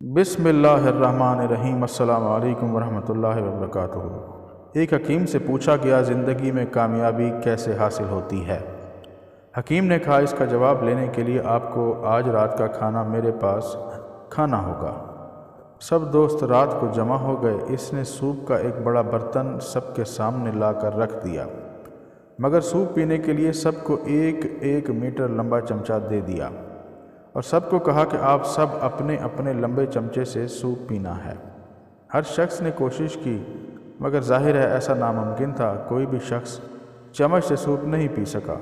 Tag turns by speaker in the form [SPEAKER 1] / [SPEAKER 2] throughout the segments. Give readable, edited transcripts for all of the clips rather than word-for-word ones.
[SPEAKER 1] बिस्मिल्लाहिर्रहमानिर्रहीम। अस्सलाम वालेकुम वरहमतुल्लाहि वबरकातुहू। एक हकीम से पूछा गया, ज़िंदगी में कामयाबी कैसे हासिल होती है। हकीम ने कहा, इसका जवाब लेने के लिए आपको आज रात का खाना मेरे पास खाना होगा। सब दोस्त रात को जमा हो गए। इसने सूप का एक बड़ा बर्तन सबके सामने लाकर रख दिया, मगर सूप पीने के लिए सबको एक एक मीटर लंबा चमचा दे दिया और सबको कहा कि आप सब अपने अपने लंबे चमचे से सूप पीना है। हर शख्स ने कोशिश की, मगर जाहिर है ऐसा नामुमकिन था। कोई भी शख्स चम्मच से सूप नहीं पी सका।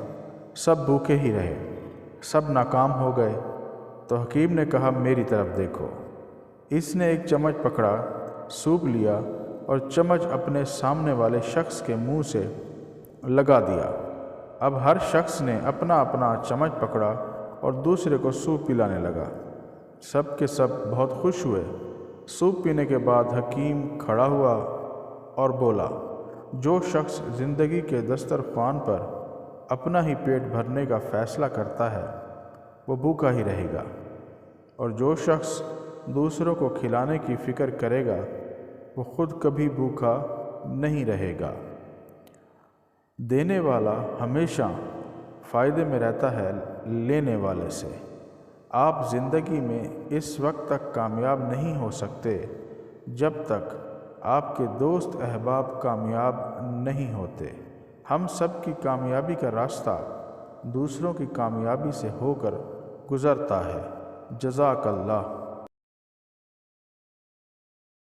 [SPEAKER 1] सब भूखे ही रहे, सब नाकाम हो गए। तो हकीम ने कहा, मेरी तरफ देखो। इसने एक चम्मच पकड़ा, सूप लिया और चम्मच अपने सामने वाले शख्स के मुंह से लगा दिया। अब हर शख्स ने अपना अपना चम्मच पकड़ा और दूसरे को सूप पिलाने लगा। सब के सब बहुत खुश हुए। सूप पीने के बाद हकीम खड़ा हुआ और बोला, जो शख्स ज़िंदगी के दस्तरख्वान पर अपना ही पेट भरने का फ़ैसला करता है वो भूखा ही रहेगा, और जो शख्स दूसरों को खिलाने की फ़िक्र करेगा वो खुद कभी भूखा नहीं रहेगा। देने वाला हमेशा फ़ायदे में रहता है लेने वाले से। आप ज़िंदगी में इस वक्त तक कामयाब नहीं हो सकते जब तक आपके दोस्त अहबाब कामयाब नहीं होते। हम सब की कामयाबी का रास्ता दूसरों की कामयाबी से होकर गुज़रता है। जज़ाकल्लाह।